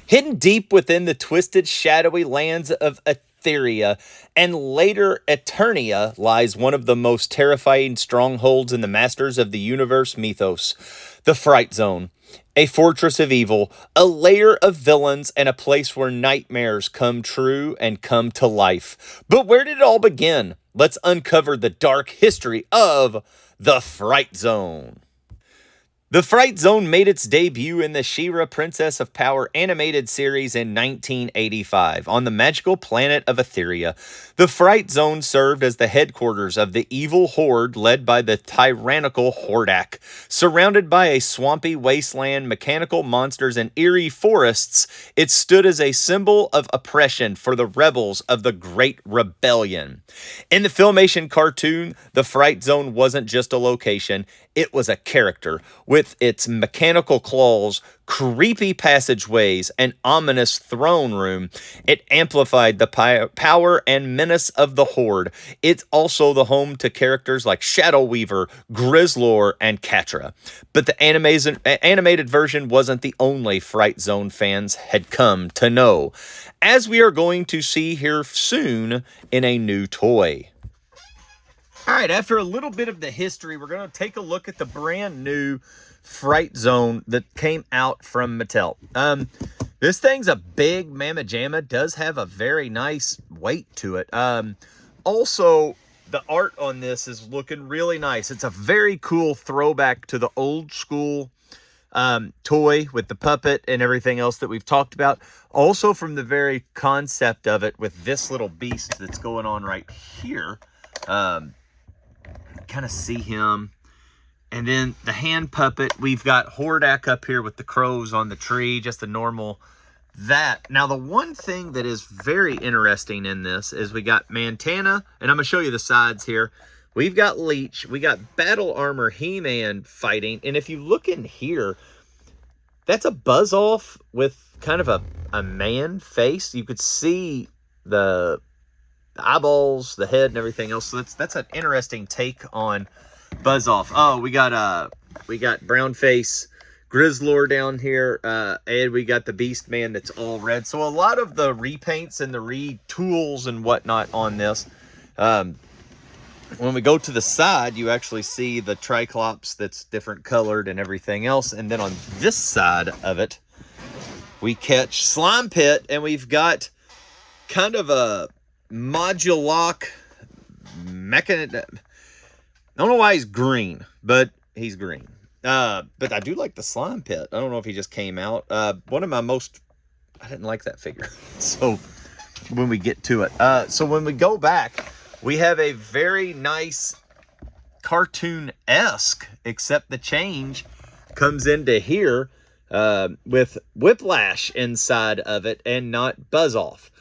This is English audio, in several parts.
Hidden deep within the twisted, shadowy lands of Etheria and later Eternia lies one of the most terrifying strongholds in the Masters of the Universe mythos, the Fright Zone. A fortress of evil, a lair of villains, and a place where nightmares come true and come to life. But where did it all begin? Let's uncover the dark history of the Fright Zone. The Fright Zone made its debut in the She-Ra Princess of Power animated series in 1985 on the magical planet of Etheria. The Fright Zone served as the headquarters of the evil horde led by the tyrannical Hordak. Surrounded by a swampy wasteland, mechanical monsters, and eerie forests, it stood as a symbol of oppression for the rebels of the Great Rebellion. In the Filmation cartoon, the Fright Zone wasn't just a location, it was a character. With its mechanical claws, creepy passageways, and ominous throne room, it amplified the power and menace of the Horde. It's also the home to characters like Shadow Weaver, Grizzlor, and Catra. But the animated version wasn't the only Fright Zone fans had come to know, as we are going to see here soon in a new toy. All right, after a little bit of the history, we're going to take a look at the brand new Fright Zone that came out from Mattel. This thing's a big mamma jamma, does have a very nice weight to it. Also, the art on this is looking really nice. It's a very cool throwback to the old school toy with the puppet and everything else that we've talked about. Also, from the very concept of it with this little beast that's going on right here. Kind of see him. And then the hand puppet, we've got Hordak up here with the crows on the tree, just a normal that. Now, the one thing that is very interesting in this is we got Montana, and I'm going to show you the sides here. We've got Leech, we got Battle Armor He-Man fighting, and if you look in here, that's a Buzz-Off with kind of a man face. You could see the eyeballs, the head, and everything else. So that's an interesting take on Buzz-Off. Oh, we got Brownface Grizzlor down here, and we got the Beast Man that's all red. So a lot of the repaints and the retools and whatnot on this. When we go to the side, you actually see the Triclops that's different colored and everything else. And then on this side of it, we catch Slime Pit, and we've got kind of a Modulock mechanism. I don't know why he's green, but he's green. But I do like the Slime Pit. I don't know if he just came out. One of my most... I didn't like that figure. So when we get to it. So when we go back, we have a very nice cartoon-esque, except the change comes into here with Whiplash inside of it and not Buzz-Off.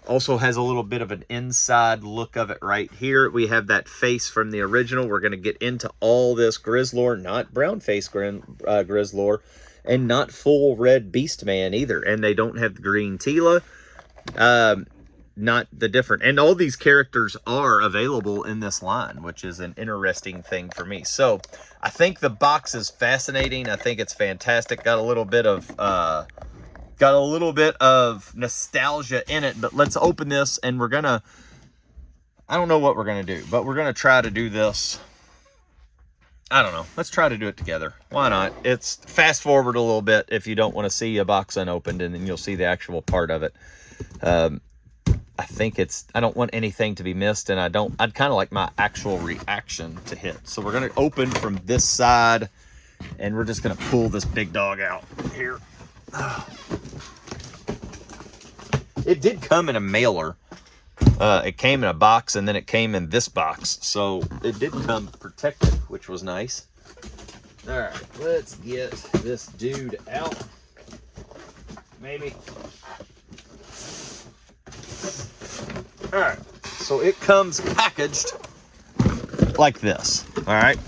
Also has a little bit of an inside look of it right here. We have that face from the original. We're going to get into all this Grizzlor, not brown face Grizzlor, and not full red Beast Man either. And they don't have the green Tila. Not the different. And all these characters are available in this line, which is an interesting thing for me. So I think the box is fascinating. I think it's fantastic. Got a little bit of nostalgia in it, but let's open this, and we're gonna, I don't know what we're gonna do, but we're gonna try to do this. I don't know. Let's try to do it together. Why not? It's fast forward a little bit if you don't want to see a box unopened, and then you'll see the actual part of it. I think I don't want anything to be missed, and I'd kind of like my actual reaction to hit. So we're gonna open from this side, and we're just gonna pull this big dog out here. It did come in a mailer. It came in a box, and then it came in this box. So it did come protected, which was nice. All right, let's get this dude out. Maybe. All right, so it comes packaged like this. All right.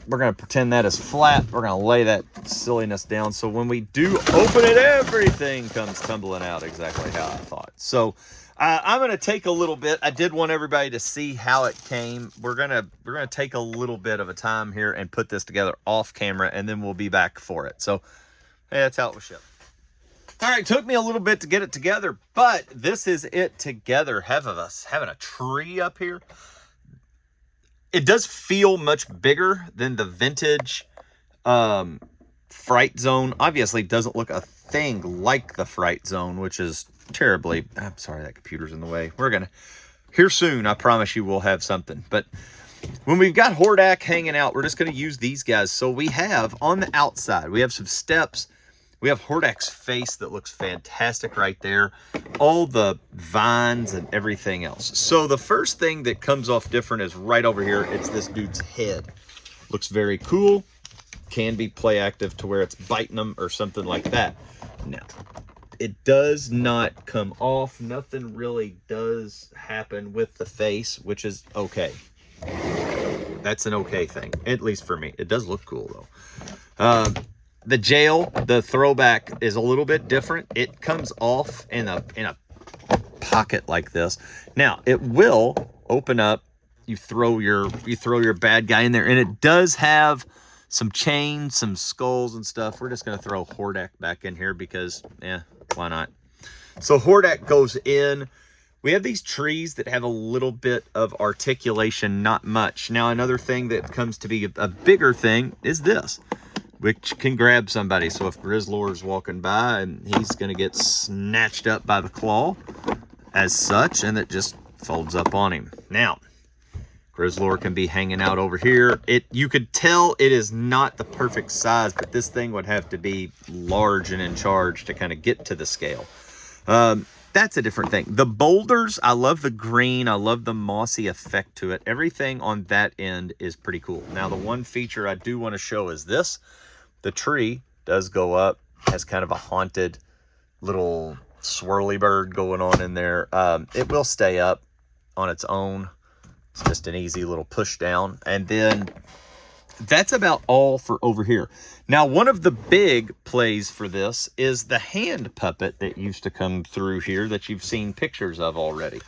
We're going to pretend that is flat. We're going to lay that silliness down. So when we do open it, everything comes tumbling out exactly how I thought. So I'm going to take a little bit. I did want everybody to see how it came. We're going to take a little bit of a time here and put this together off camera, and then we'll be back for it. So hey, that's how it was shipped. All right, took me a little bit to get it together, but this is it together. Have of us having a tree up here. It does feel much bigger than the vintage Fright Zone. Obviously, doesn't look a thing like the Fright Zone, which is terribly... I'm sorry, that computer's in the way. We're going to... Here soon, I promise you we'll have something. But when we've got horde hanging out, we're just going to use these guys. So we have, on the outside, we have some steps. We have Hordak's face that looks fantastic right there. All the vines and everything else. So the first thing that comes off different is right over here. It's this dude's head. Looks very cool. Can be play active to where it's biting them or something like that. Now, it does not come off. Nothing really does happen with the face, which is okay. That's an okay thing, at least for me. It does look cool, though. The jail, the throwback, is a little bit different. It comes off in a pocket like this. Now, it will open up. You throw your bad guy in there, and it does have some chains, some skulls and stuff. We're just going to throw Hordak back in here because, why not? So Hordak goes in. We have these trees that have a little bit of articulation, not much. Now, another thing that comes to be a bigger thing is this, which can grab somebody. So if Grizzlor's walking by, and he's going to get snatched up by the claw as such, and it just folds up on him. Now, Grizzlor can be hanging out over here. You could tell it is not the perfect size, but this thing would have to be large and in charge to kind of get to the scale. That's a different thing. The boulders, I love the green. I love the mossy effect to it. Everything on that end is pretty cool. Now, the one feature I do want to show is this. The tree does go up, has kind of a haunted little swirly bird going on in there. It will stay up on its own. It's just an easy little push down. And then that's about all for over here. Now, one of the big plays for this is the hand puppet that used to come through here that you've seen pictures of already.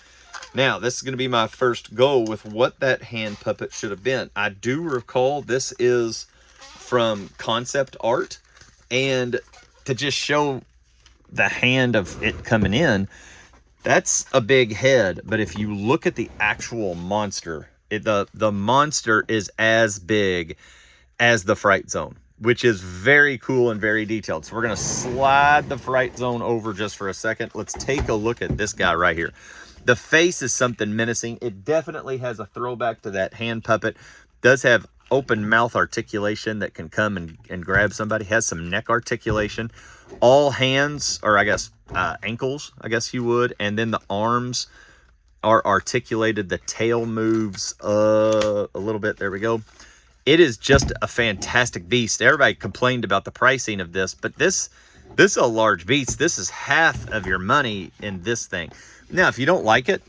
Now, this is going to be my first go with what that hand puppet should have been. I do recall this is from concept art, and to just show the hand of it coming in, that's a big head. But if you look at the actual monster, the monster is as big as the Fright Zone, which is very cool and very detailed. So we're going to slide the Fright Zone over just for a second. Let's take a look at this guy right here. The face is something menacing. It definitely has a throwback to that hand puppet. Does have open mouth articulation that can come and grab somebody. Has some neck articulation. All hands, or I guess ankles, I guess you would. And then the arms are articulated. The tail moves a little bit. There we go. It is just a fantastic beast. Everybody complained about the pricing of this, but this is a large beast. This is half of your money in this thing. Now, if you don't like it,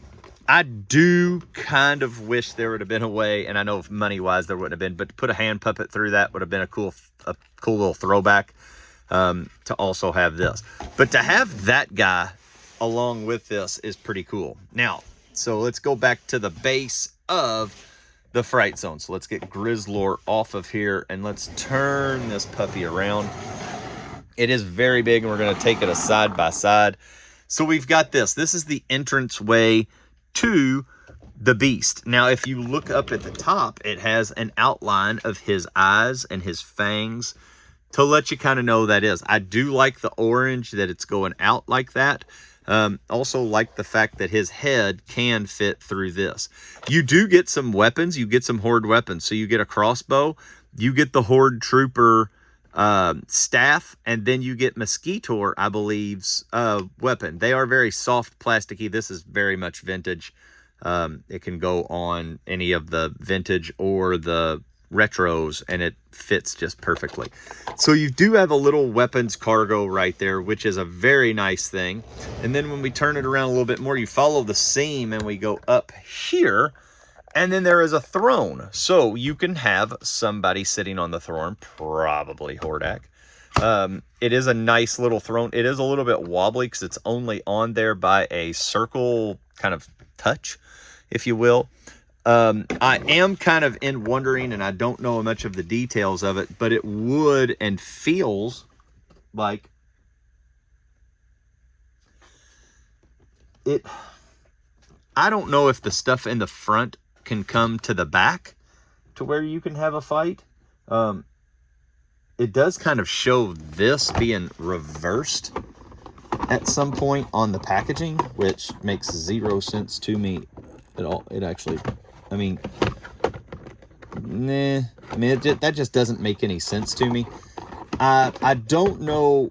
I do kind of wish there would have been a way, and I know money-wise there wouldn't have been, but to put a hand puppet through that would have been a cool little throwback to also have this. But to have that guy along with this is pretty cool. Now, so let's go back to the base of the Fright Zone. So let's get Grizzlor off of here, and let's turn this puppy around. It is very big, and we're going to take it a side by side. So we've got this. This is the entrance way to the beast. Now, if you look up at the top, it has an outline of his eyes and his fangs to let you kind of know that is. I do like the orange that it's going out like that. Also like the fact that his head can fit through this. You do get some weapons. You get some horde weapons. So you get a crossbow. You get the horde trooper staff, and then you get Mosquitour, I believe's weapon. They are very soft, plasticky. This is very much vintage. It can go on any of the vintage or the retros, and it fits just perfectly. So you do have a little weapons cargo right there, which is a very nice thing. And then when we turn it around a little bit more, you follow the seam and we go up here, and then there is a throne. So you can have somebody sitting on the throne, probably Hordak. It is a nice little throne. It is a little bit wobbly because it's only on there by a circle kind of touch, if you will. I am kind of wondering, and I don't know much of the details of it, but it would and feels like I don't know if the stuff in the front can come to the back to where you can have a fight. It does kind of show this being reversed at some point on the packaging, which makes 0 sense to me at all. It actually, I mean, nah. I mean, that just doesn't make any sense to me. I don't know.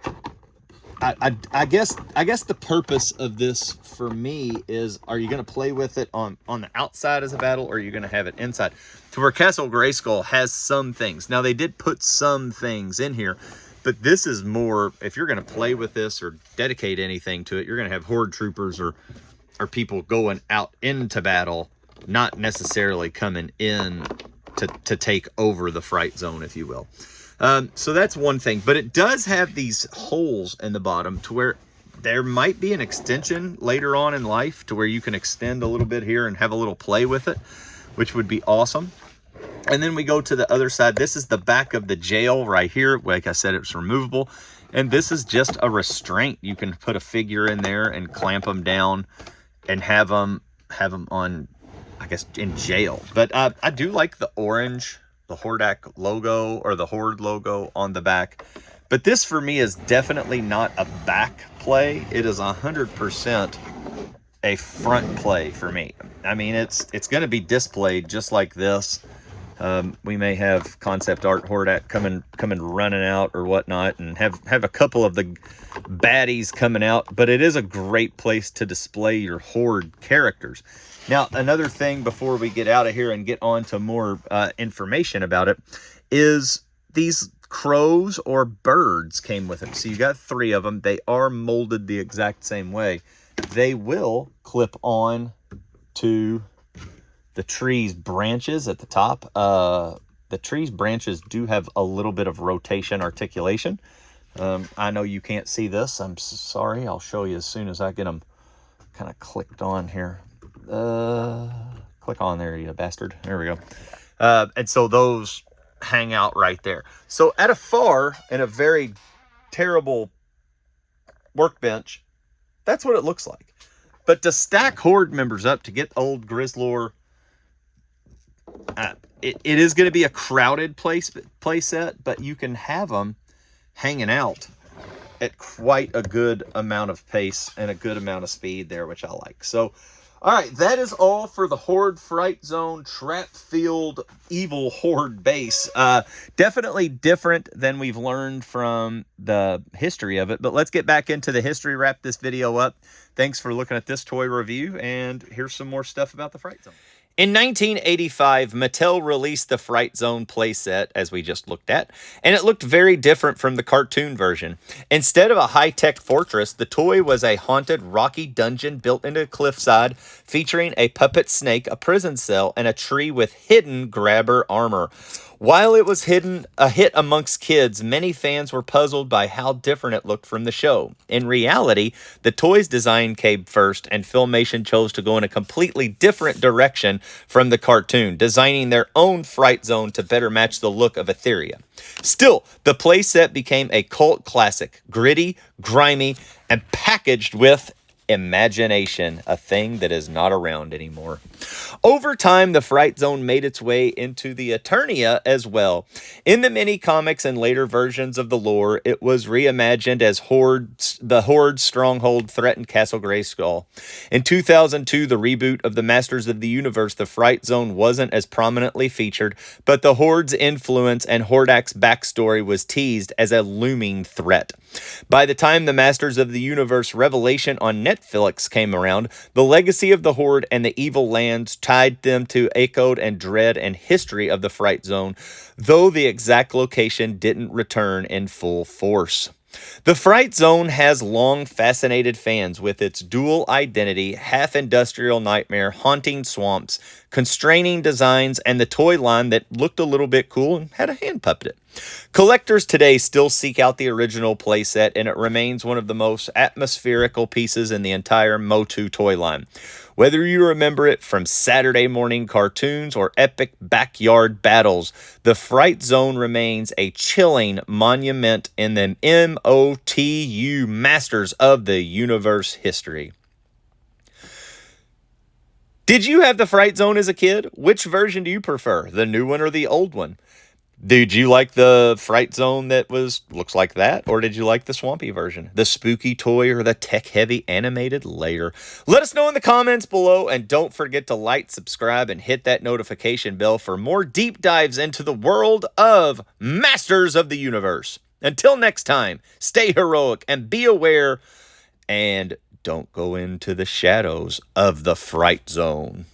I guess the purpose of this for me is, are you going to play with it on the outside as a battle, or are you going to have it inside? To where Castle Grayskull has some things. Now, they did put some things in here, but this is more, if you're going to play with this or dedicate anything to it, you're going to have horde troopers or people going out into battle, not necessarily coming in to take over the Fright Zone, if you will. So that's one thing, but it does have these holes in the bottom to where there might be an extension later on in life to where you can extend a little bit here and have a little play with it, which would be awesome. And then we go to the other side. This is the back of the jail right here. Like I said, it's removable. And this is just a restraint. You can put a figure in there and clamp them down and have them on, I guess, in jail. But I do like the orange, the Hordak logo or the Horde logo on the back. But this for me is definitely not a back play. It is 100% a front play for me. I mean, it's going to be displayed just like this. We may have concept art Hordak coming running out or whatnot, and have a couple of the baddies coming out. But it is a great place to display your Horde characters. Now, another thing before we get out of here and get on to more information about it is these crows or birds came with it. So you got 3 of them. They are molded the exact same way. They will clip on to the tree's branches at the top. The tree's branches do have a little bit of rotation articulation. I know you can't see this. I'm sorry. I'll show you as soon as I get them kind of clicked on here. Click on there, you bastard. There we go. And so those hang out right there. So at a far and a very terrible workbench, that's what it looks like. But to stack Horde members up to get old Grizzlor, it is going to be a crowded play set, but you can have them hanging out at quite a good amount of pace and a good amount of speed there, which I like. So, all right, that is all for the Horde Fright Zone Trap Field Evil Horde base. Definitely different than we've learned from the history of it, but let's get back into the history, wrap this video up. Thanks for looking at this toy review, and here's some more stuff about the Fright Zone. In 1985, Mattel released the Fright Zone playset, as we just looked at, and it looked very different from the cartoon version. Instead of a high-tech fortress, the toy was a haunted, rocky dungeon built into a cliffside, featuring a puppet snake, a prison cell, and a tree with hidden grabber armor. While it was a hit amongst kids, many fans were puzzled by how different it looked from the show. In reality, the toy's design came first, and Filmation chose to go in a completely different direction from the cartoon, designing their own Fright Zone to better match the look of Etheria. Still, the playset became a cult classic, gritty, grimy, and packaged with imagination, a thing that is not around anymore. Over time, the Fright Zone made its way into the Eternia as well. In the mini comics and later versions of the lore, it was reimagined as the Horde stronghold threatened Castle Grayskull. In 2002, the reboot of the Masters of the Universe, the Fright Zone wasn't as prominently featured, but the Horde's influence and Hordak's backstory was teased as a looming threat. By the time the Masters of the Universe Revelation on Netflix came around, the legacy of the Horde and the evil lands tied them to echoed and dread and history of the Fright Zone, though the exact location didn't return in full force. The Fright Zone has long fascinated fans with its dual identity, half-industrial nightmare, haunting swamps, constraining designs, and the toy line that looked a little bit cool and had a hand puppet. Collectors today still seek out the original playset, and it remains one of the most atmospherical pieces in the entire MOTU toy line. Whether you remember it from Saturday morning cartoons or epic backyard battles, the Fright Zone remains a chilling monument in the MOTU Masters of the Universe history. Did you have the Fright Zone as a kid? Which version do you prefer, the new one or the old one? Did you like the Fright Zone that looks like that, or did you like the swampy version, the spooky toy or the tech-heavy animated later? Let us know in the comments below, and don't forget to like, subscribe, and hit that notification bell for more deep dives into the world of Masters of the Universe. Until next time, stay heroic and be aware, and don't go into the shadows of the Fright Zone.